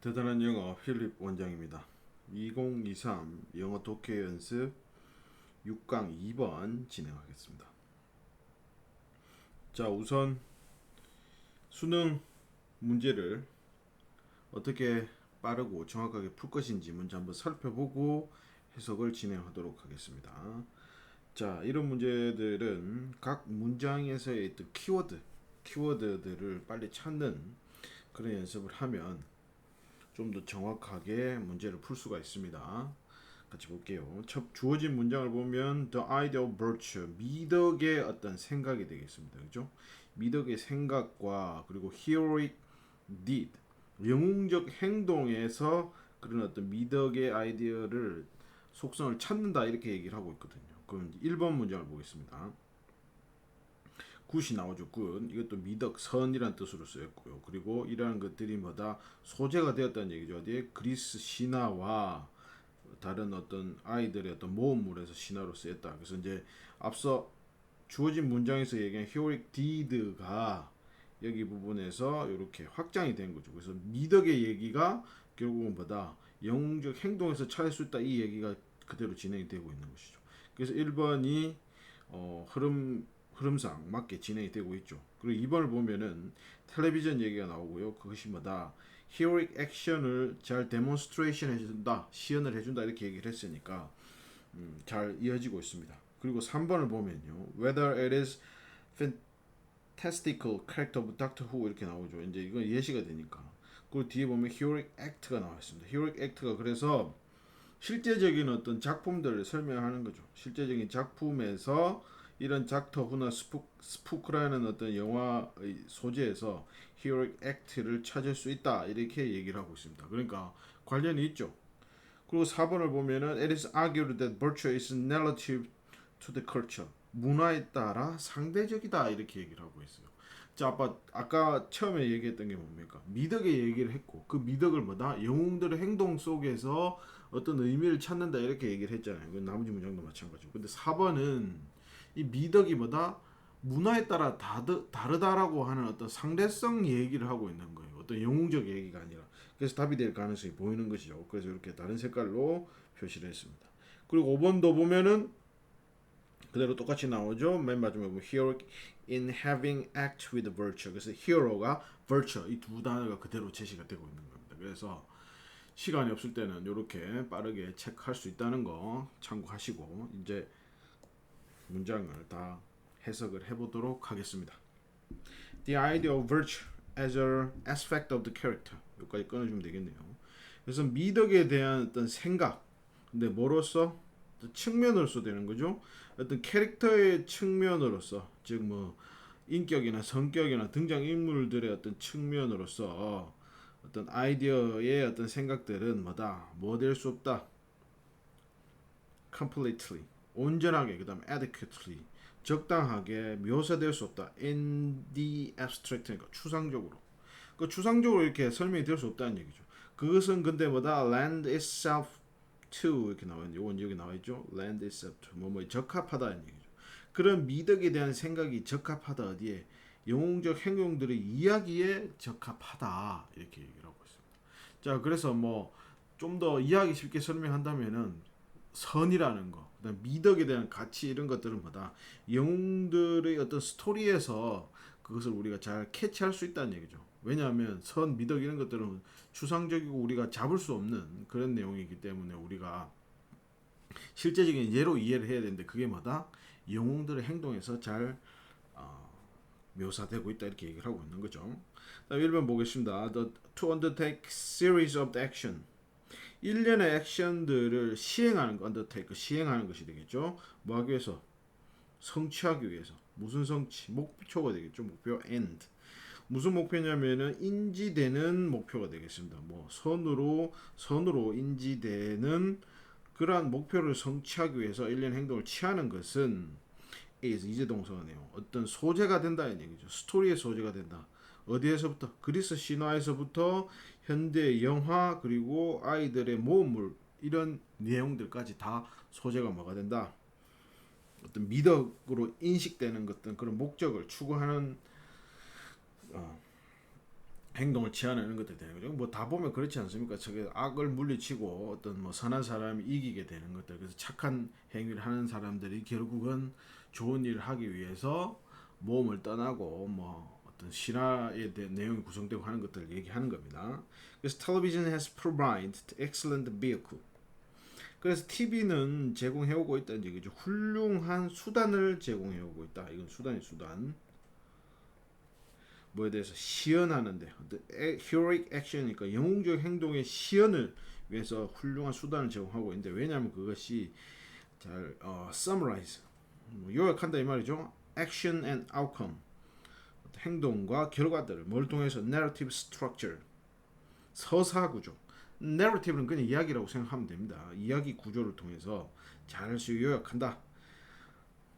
대단한 영어 필립 원장입니다. 2023 영어 독해 연습 6강 2번 진행하겠습니다. 자, 우선 수능 문제를 어떻게 빠르고 정확하게 풀 것인지 먼저 한번 살펴보고 해석을 진행하도록 하겠습니다. 자, 이런 문제들은 각 문장에서의 있던 키워드들을 빨리 찾는 그런 연습을 하면 좀 더 정확하게 문제를 풀 수가 있습니다. 같이 볼게요. 첫 주어진 문장을 보면 the idea of virtue, 미덕의 어떤 생각이 되겠습니다. 그죠? 미덕의 생각과 그리고 heroic deed, 영웅적 행동에서 그런 어떤 미덕의 아이디어를 속성을 찾는다 이렇게 얘기를 하고 있거든요. 그럼 1번 문장을 보겠습니다. 굿이 나오죠. 굿. 이것도 미덕, 선이란 뜻으로 쓰였고요. 그리고 이러한 것들이 뭐다? 소재가 되었다는 얘기죠. 어디에? 그리스 신화와 다른 어떤 아이들의 어떤 모험물에서 신화로 쓰였다. 그래서 이제 앞서 주어진 문장에서 얘기한 heroic deed가 여기 부분에서 이렇게 확장이 된 거죠. 그래서 미덕의 얘기가 결국은 뭐다? 영웅적 행동에서 찾을 수 있다. 이 얘기가 그대로 진행이 되고 있는 것이죠. 그래서 1번이 흐름상 맞게 진행이 되고 있죠. 그리고 2번을 보면은 텔레비전 얘기가 나오고요. 그것이 뭐다? heroic action을 잘 데몬스트레이션 해준다, 시연을 해준다 이렇게 얘기를 했으니까 잘 이어지고 있습니다. 그리고 3번을 보면요. whether it is fantastical character of Doctor Who 이렇게 나오죠. 이제 이건 예시가 되니까. 그리고 뒤에 보면 heroic act가 나와 있습니다. heroic act가 그래서 실제적인 어떤 작품들을 설명하는 거죠. 실제적인 작품에서 이런 작터 후나 스푸크라는 어떤 영화의 소재에서 heroic act를 찾을 수 있다 이렇게 얘기를 하고 있습니다. 그러니까 관련이 있죠. 그리고 4번을 보면은 it is argued that virtue is relative to the culture. 문화에 따라 상대적이다 이렇게 얘기를 하고 있어요. 자, 아까 처음에 얘기했던 게 뭡니까? 미덕의 얘기를 했고 그 미덕을 뭐다? 영웅들의 행동 속에서 어떤 의미를 찾는다 이렇게 얘기를 했잖아요. 그 나머지 문장도 마찬가지고. 근데 4번은 이 미덕이 뭐다? 문화에 따라 다르다라고 하는 어떤 상대성 얘기를 하고 있는 거예요. 어떤 영웅적 얘기가 아니라. 그래서 답이 될 가능성이 보이는 것이죠. 그래서 이렇게 다른 색깔로 표시를 했습니다. 그리고 5번도 보면은 그대로 똑같이 나오죠. 맨 마지막에 보면 heroic in having act with virtue. 그래서 hero가 virtue 이 두 단어가 그대로 제시가 되고 있는 겁니다. 그래서 시간이 없을 때는 이렇게 빠르게 체크할 수 있다는 거 참고하시고 이제 문장을 다 해석을 해보도록 하겠습니다. The idea of virtue as an aspect of the character. 여기까지 끊어주면 되겠네요. 그래서 미덕에 대한 어떤 생각, 근데 뭐로서? 측면으로서 되는 거죠. 어떤 캐릭터의 측면으로서, 즉 뭐 인격이나 성격이나 등장 인물들의 어떤 측면으로서 어떤 아이디어의 어떤 생각들은 뭐다? 뭐 될 수 없다. completely 온전하게 그다음 adequately 적당하게 묘사될 수 없다. in the abstract 그러니까 추상적으로 그 추상적으로 이렇게 설명이 될 수 없다는 얘기죠. 그것은 근데 뭐다 land itself to 이렇게 나와 있는 요건 여기 나와 있죠. land itself to 뭐뭐 적합하다는 얘기죠. 그런 미덕에 대한 생각이 적합하다 어디에 영웅적 행동들의 이야기에 적합하다 이렇게 얘기를 하고 있습니다. 자 그래서 뭐 좀 더 이해하기 쉽게 설명한다면은 선이라는 거, 그다음 미덕에 대한 가치 이런 것들은 뭐다 영웅들의 어떤 스토리에서 그것을 우리가 잘 캐치할 수 있다는 얘기죠. 왜냐하면 선, 미덕 이런 것들은 추상적이고 우리가 잡을 수 없는 그런 내용이기 때문에 우리가 실제적인 예로 이해를 해야 되는데 그게 뭐다 영웅들의 행동에서 잘 묘사되고 있다 이렇게 얘기를 하고 있는 거죠. 다음 1번 보겠습니다. To undertake series of action. 일련의 액션들을 시행하는 거, undertake, 시행하는 것이 되겠죠. 뭐 하기 위해서? 성취하기 위해서. 무슨 성취? 목표가 되겠죠. 목표, end. 무슨 목표냐면은 인지되는 목표가 되겠습니다. 뭐 선으로 인지되는 그러한 목표를 성취하기 위해서 일련 행동을 취하는 것은 is 이제 동사네요. 어떤 소재가 된다는 얘기죠. 스토리의 소재가 된다. 어디에서부터? 그리스 신화에서부터 현대 영화 그리고 아이들의 모험물 이런 내용들까지 다 소재가 뭐가 된다. 어떤 미덕으로 인식되는 것들 그런 목적을 추구하는 어, 행동을 취하는 이런 것들이 되는 거죠. 뭐 다 보면 그렇지 않습니까? 저게 악을 물리치고 어떤 뭐 선한 사람이 이기게 되는 것들. 그래서 착한 행위를 하는 사람들이 결국은 좋은 일을 하기 위해서 모험을 떠나고 뭐 어떤 신화에 대한 내용이 구성되고 하는 것들을 얘기하는 겁니다. 그래서 television has provided excellent vehicle. 그래서 TV는 제공해오고 있다는 얘기죠. 훌륭한 수단을 제공해오고 있다. 이건 수단이 수단. 뭐에 대해서 시연하는데 heroic action이니까 영웅적 행동의 시연을 위해서 훌륭한 수단을 제공하고 있는데 왜냐하면 그것이 잘 summarize 요약한다 이 말이죠. action and outcome 행동과 결과들을 뭘 통해서 narrative structure 서사 구조 narrative는 그냥 이야기라고 생각하면 됩니다. 이야기 구조를 통해서 잘 요약한다.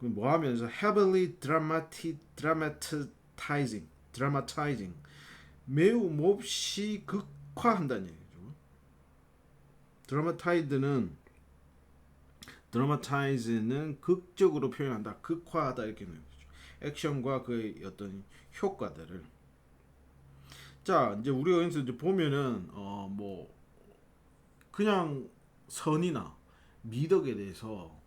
뭐 하면서 heavily dramatizing 매우 몹시 극화한다는 얘기죠. 드라마타이즈는 극적으로 표현한다, 극화하다 이렇게 되는 거죠. 액션과 그 어떤 효과들을. 자 이제 우리가 여기서 이제 보면은 뭐 그냥 선이나 미덕에 대해서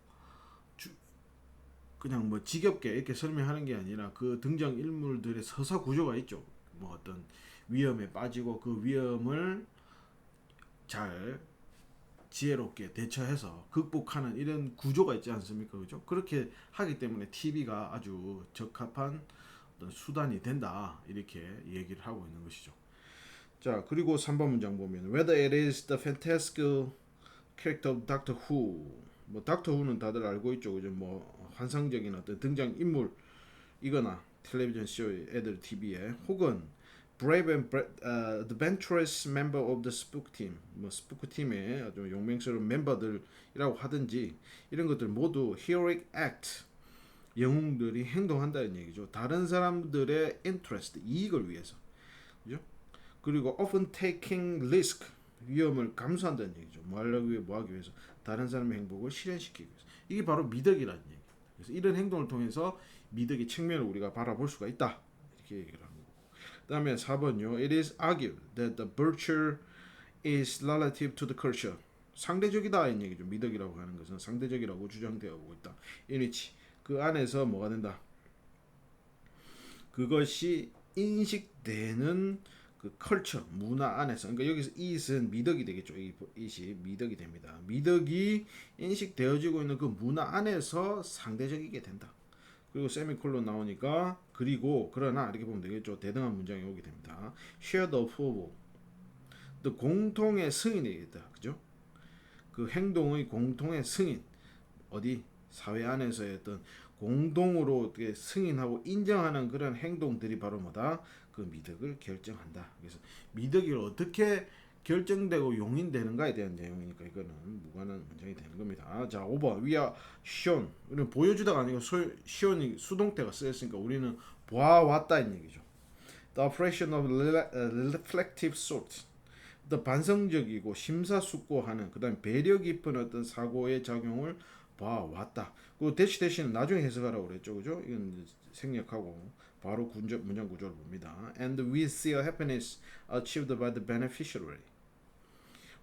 그냥 뭐 지겹게 이렇게 설명하는 게 아니라 그 등장 인물들의 서사 구조가 있죠. 뭐 어떤 위험에 빠지고 그 위험을 잘 지혜롭게 대처해서 극복하는 이런 구조가 있지 않습니까? 그죠? 그렇게 하기 때문에 TV가 아주 적합한 어떤 수단이 된다. 이렇게 얘기를 하고 있는 것이죠. 자, 그리고 3번 문장 보면 Whether it is the fantastical character of Doctor Who 뭐 닥터 후는 다들 알고 있죠. 그죠? 뭐 환상적인 어떤 등장 인물이거나 텔레비전 쇼의 애들 TV에 혹은 Brave and adventurous member of the Spook Team, 뭐 스푸크 팀의 아주 용맹스러운 멤버들이라고 하든지 이런 것들 모두 heroic act, 영웅들이 행동한다는 얘기죠. 다른 사람들의 interest, 이익을 위해서, 그죠? 그리고 often taking risk, 위험을 감수한다는 얘기죠. 뭐 하기 위해서, 다른 사람의 행복을 실현시키기 위해서. 이게 바로 미덕이라는 얘기. 그래서 이런 행동을 통해서 미덕의 측면을 우리가 바라볼 수가 있다. 이렇게 얘기를 합니다. 다음에 4번요. It is argued that the virtue is relative to the culture. 상대적이다 이 얘기죠. 미덕이라고 하는 것은 상대적이라고 주장되고 있다. in which 그 안에서 뭐가 된다. 그것이 인식되는 그 컬처 문화 안에서 그러니까 여기서 it은 미덕이 되겠죠. 이 it이 미덕이 됩니다. 미덕이 인식되어지고 있는 그 문화 안에서 상대적이게 된다. 그리고 세미콜론 나오니까 그리고 그러나 이렇게 보면 되겠죠. 대등한 문장이 오게 됩니다. Shared approval, 또 공통의 승인이겠다, 그죠? 그 행동의 공통의 승인 어디 사회 안에서의 어떤 공동으로 어떻게 승인하고 인정하는 그런 행동들이 바로 뭐다? 그 미덕을 결정한다. 그래서 미덕이 어떻게 결정되고 용인되는가에 대한 내용이니까 이거는 무관한 문장이 되는 겁니다. 자, 5번. We are shown. 우리는 보여주다가 아니고 shown이 수동태가 쓰였으니까 우리는 보아왔다는 얘기죠. The operation of reflective sort. 또 반성적이고 심사숙고하는 그다음 배려 깊은 어떤 사고의 작용을 봐왔다. 그 대시 대신은 나중에 해석하라고 그랬죠, 그죠? 이건 생략하고 바로 문장 구조를 봅니다. And we see a happiness achieved by the beneficiary.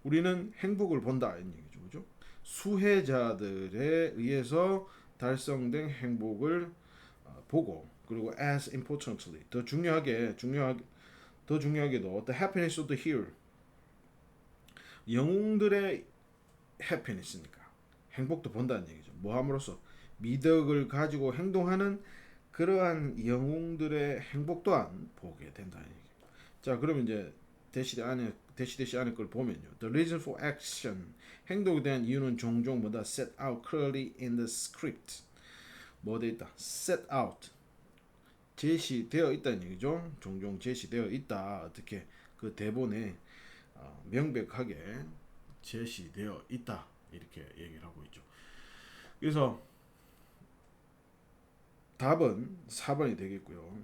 우리는 행복을 본다 이런 얘기죠, 그죠? 수혜자들에 의해서 달성된 행복을 보고 그리고 as importantly 더 중요하게도 the happiness of the hero 영웅들의 happiness니까 행복도 본다는 얘기죠. 뭐 함으로써 미덕을 가지고 행동하는 그러한 영웅들의 행복 또한 보게 된다는 얘기죠. 자, 그러면 이제 대시 안에 걸 보면요. The reason for action 행동에 대한 이유는 종종 뭐다 set out clearly in the script 뭐 돼 있다 set out 제시되어 있다는 얘기죠. 종종 제시되어 있다. 어떻게 그 대본에 명백하게 제시되어 있다. 이렇게 얘기를 하고 있죠. 그래서 답은 4번이 되겠고요.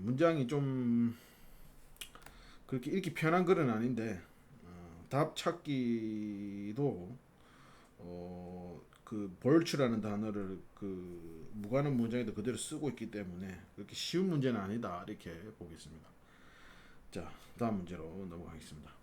문장이 좀 그렇게 읽기 편한 글은 아닌데 답 찾기도 그 벌추라는 단어를 그 무관한 문장에도 그대로 쓰고 있기 때문에 그렇게 쉬운 문제는 아니다 이렇게 보겠습니다. 자, 다음 문제로 넘어가겠습니다.